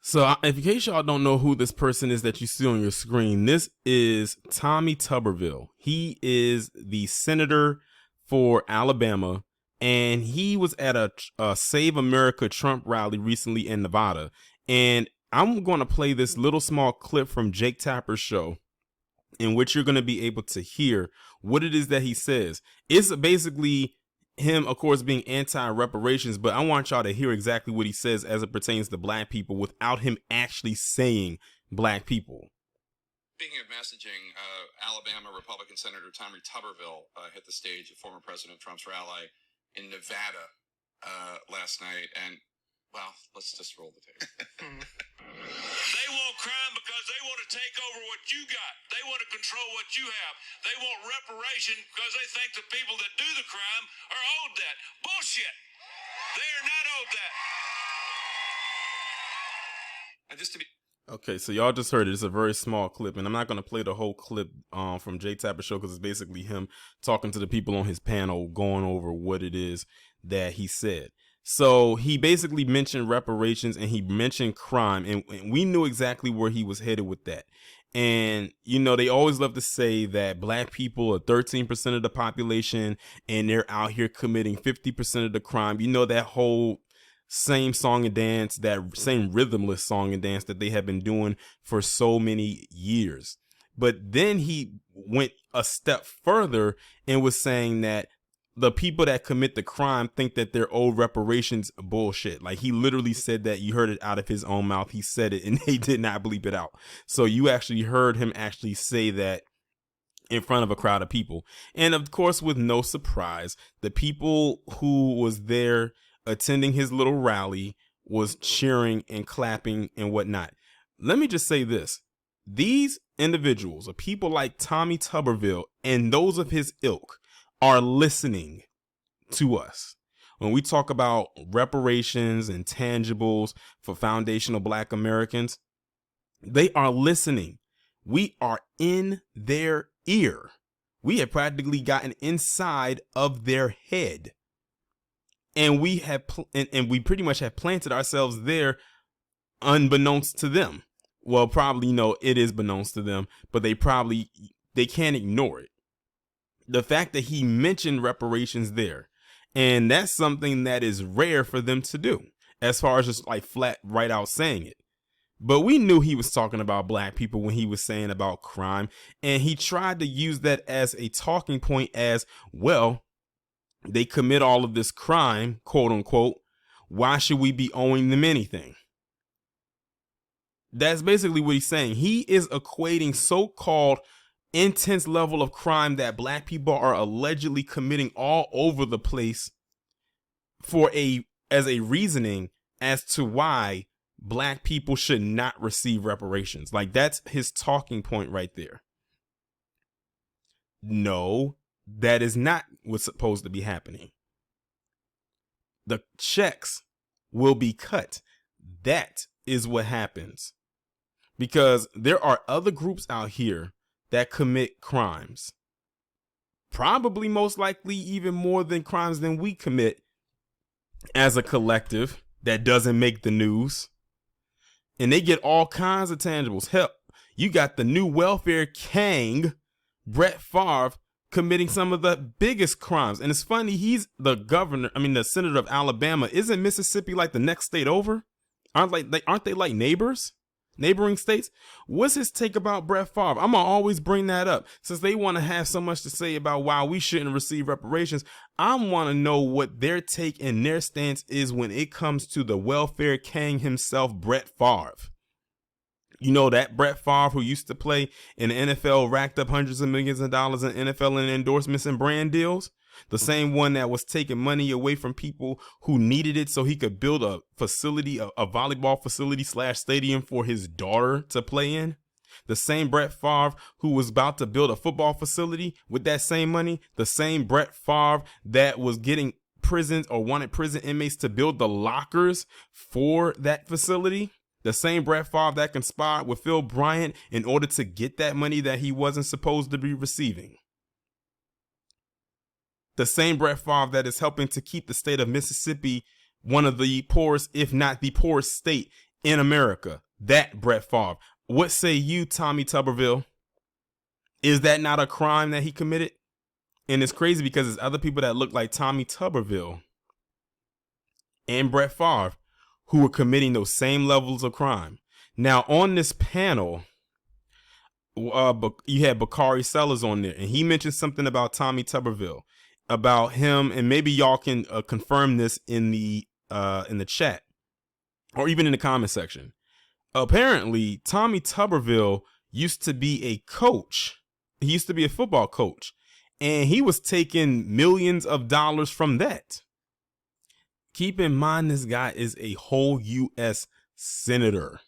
So, in case y'all don't know who this person is that you see on your screen, this is Tommy Tuberville. He is the senator for Alabama, and he was at a Save America Trump rally recently in Nevada. And I'm going to play this little small clip from Jake Tapper's show, in which you're going to be able to hear what it is that he says. It's basically him, of course, being anti-reparations, but I want y'all to hear exactly what he says as it pertains to black people without him actually saying black people. Speaking of messaging, Alabama Republican Senator Tommy Tuberville hit the stage at former President Trump's rally in Nevada last night, and, well, let's just roll the tape. They want crime because they want to take over what you got. They want to control what you have. They want reparation because they think the people that do the crime are owed that. Bullshit. They are not owed that. And just to be... Okay, so y'all just heard it. It's a very small clip, and I'm not going to play the whole clip from Jay Tapper's show because it's basically him talking to the people on his panel, going over what it is that he said. So he basically mentioned reparations and he mentioned crime, and we knew exactly where he was headed with that. And, you know, they always love to say that black people are 13% of the population and they're out here committing 50% of the crime. You know, that whole same song and dance, that same rhythmless song and dance that they have been doing for so many years. But then he went a step further and was saying that the people that commit the crime think that they're owed reparations. Bullshit. Like, he literally said that. You heard it out of his own mouth. He said it and they did not bleep it out. So you actually heard him actually say that in front of a crowd of people. And of course, with no surprise, the people who was there attending his little rally was cheering and clapping and whatnot. Let me just say this. These individuals are people like Tommy Tuberville and those of his ilk are listening to us. When we talk about reparations and tangibles for foundational black Americans, they are listening. We are in their ear. We have practically gotten inside of their head. And we have, and we pretty much have planted ourselves there unbeknownst to them. Well, probably, it is beknownst to them, but they can't ignore it. The fact that he mentioned reparations there, and that's something that is rare for them to do, as far as just like flat right out saying it. But we knew he was talking about black people when he was saying about crime, and he tried to use that as a talking point as, well, they commit all of this crime, quote unquote. Why should we be owing them anything? That's basically what he's saying. He is equating so-called intense level of crime that black people are allegedly committing all over the place as a reasoning as to why black people should not receive reparations. Like, that's his talking point right there. No, that is not what's supposed to be happening. The checks will be cut. That is what happens. Because there are other groups out here that commit crimes. Probably most likely even more than crimes than we commit as a collective that doesn't make the news. And they get all kinds of tangibles. Hell, you got the new welfare king, Brett Favre, committing some of the biggest crimes. And it's funny, he's the senator of Alabama. Isn't Mississippi like the next state over? Aren't they like neighbors? Neighboring states? What's his take about Brett Favre? I'm gonna always bring that up since they want to have so much to say about why we shouldn't receive reparations. I want to know what their take and their stance is when it comes to the welfare king himself, Brett Favre. You know, that Brett Favre who used to play in the NFL, racked up hundreds of millions of dollars in NFL and endorsements and brand deals. The same one that was taking money away from people who needed it so he could build a facility, a volleyball facility / stadium for his daughter to play in. The same Brett Favre who was about to build a football facility with that same money. The same Brett Favre that was getting prisons or wanted prison inmates to build the lockers for that facility. The same Brett Favre that conspired with Phil Bryant in order to get that money that he wasn't supposed to be receiving. The same Brett Favre that is helping to keep the state of Mississippi one of the poorest, if not the poorest state in America. That Brett Favre. What say you, Tommy Tuberville? Is that not a crime that he committed? And it's crazy because there's other people that look like Tommy Tuberville and Brett Favre who were committing those same levels of crime. Now, on this panel, you had Bakari Sellers on there, and he mentioned something about Tommy Tuberville, about him, and maybe y'all can confirm this in the chat or even in the comment section. Apparently, Tommy Tuberville used to be a coach. He used to be a football coach, and he was taking millions of dollars from that. Keep in mind, this guy is a whole U.S. senator.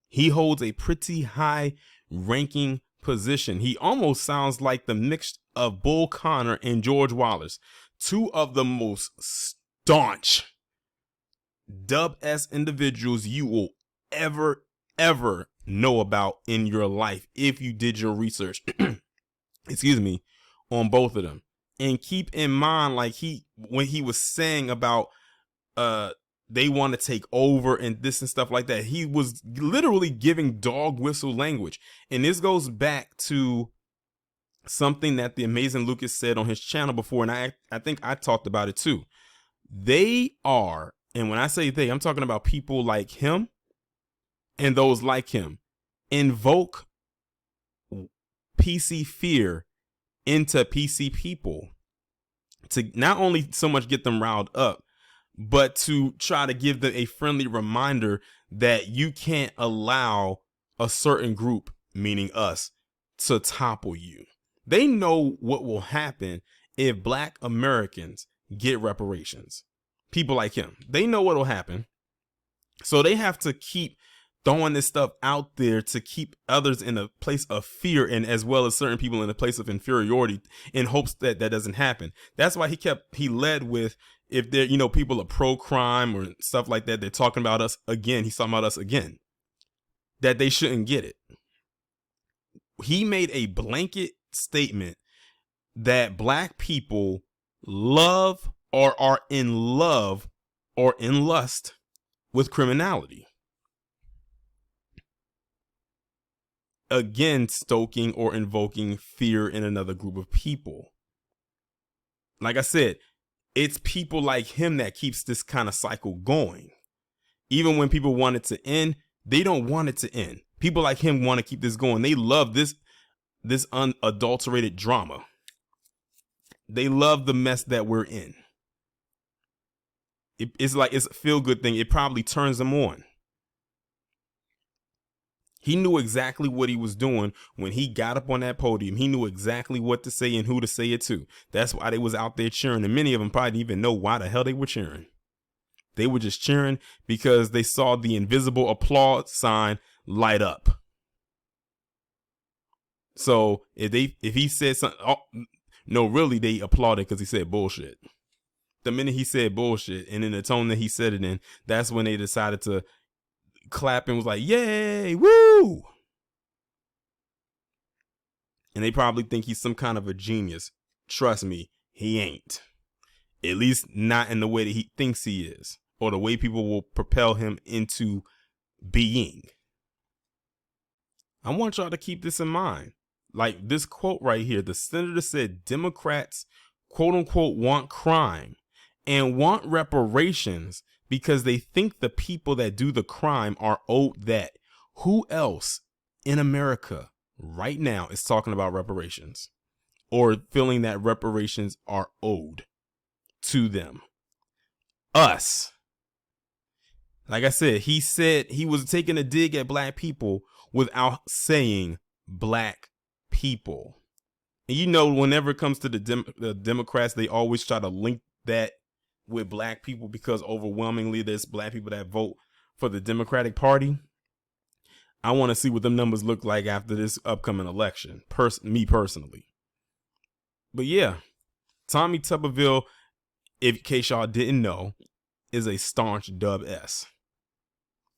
He holds a pretty high ranking position. He almost sounds like the mix of Bull Connor and George Wallace, two of the most staunch Dub S individuals you will ever know about in your life if you did your research excuse me, on both of them. And keep in mind, like when he was saying about they want to take over and this and stuff like that, he was literally giving dog whistle language. And this goes back to something that the amazing Lucas said on his channel before, and I think I talked about it too. They are, and when I say they, I'm talking about people like him and those like him, invoke PC fear into PC people to not only so much get them riled up, but to try to give them a friendly reminder that you can't allow a certain group, meaning us, to topple you. They know what will happen if Black Americans get reparations. People like him, they know what will happen. So they have to keep throwing this stuff out there to keep others in a place of fear, and as well as certain people in a place of inferiority, in hopes that that doesn't happen. That's why he led with, if there, people are pro crime or stuff like that, they're talking about us again. He's talking about us again, that they shouldn't get it. He made a blanket statement that Black people love or are in love or in lust with criminality. Again, stoking or invoking fear in another group of people. Like I said, it's people like him that keeps this kind of cycle going. Even when people want it to end, they don't want it to end. People like him want to keep this going. They love this unadulterated drama. They love the mess that we're in. It's like it's a feel-good thing. It probably turns them on. He knew exactly what he was doing when he got up on that podium. He knew exactly what to say and who to say it to. That's why they was out there cheering. And many of them probably didn't even know why the hell they were cheering. They were just cheering because they saw the invisible applause sign light up. So if he said something, no, really, they applauded because he said bullshit. The minute he said bullshit, and in the tone that he said it in, that's when they decided to clap and was like, yay, woo. And they probably think he's some kind of a genius. Trust me, he ain't. At least not in the way that he thinks he is, or the way people will propel him into being. I want y'all to keep this in mind. Like this quote right here, the senator said Democrats, quote unquote, want crime and want reparations because they think the people that do the crime are owed that. Who else in America right now is talking about reparations or feeling that reparations are owed to them? Us. Like I said he was taking a dig at Black people without saying Black people. And whenever it comes to the Democrats, they always try to link that with Black people because overwhelmingly there's Black people that vote for the Democratic Party. I want to see what the numbers look like after this upcoming election, me personally. But yeah, Tommy Tuberville, in case y'all didn't know, is a staunch Dub S.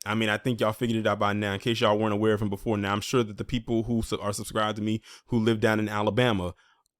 I mean, I think y'all figured it out by now. In case y'all weren't aware of him before, now I'm sure that the people who are subscribed to me who live down in Alabama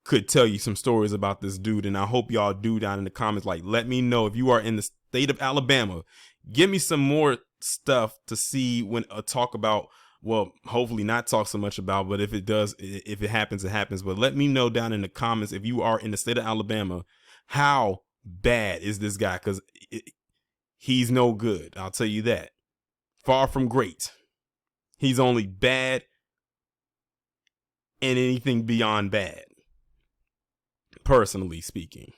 could tell you some stories about this dude. And I hope y'all do down in the comments. Like, let me know if you are in the state of Alabama. Give me some more stuff to see when talk about, well, hopefully not talk so much about, but if it does, if it happens, it happens. But let me know down in the comments, if you are in the state of Alabama, how bad is this guy? Because he's no good. I'll tell you that. Far from great. He's only bad and anything beyond bad, personally speaking.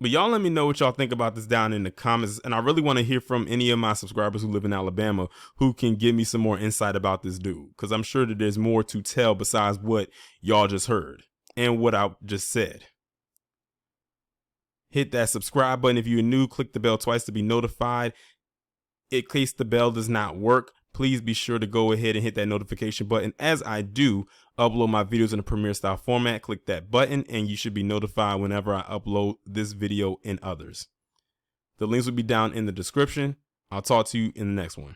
But y'all let me know what y'all think about this down in the comments. And I really want to hear from any of my subscribers who live in Alabama who can give me some more insight about this dude. Because I'm sure that there's more to tell besides what y'all just heard and what I just said. Hit that subscribe button if you're new. Click the bell twice to be notified. In case the bell does not work, please be sure to go ahead and hit that notification button. As I do upload my videos in a Premiere style format, click that button and you should be notified whenever I upload this video and others. The links will be down in the description. I'll talk to you in the next one.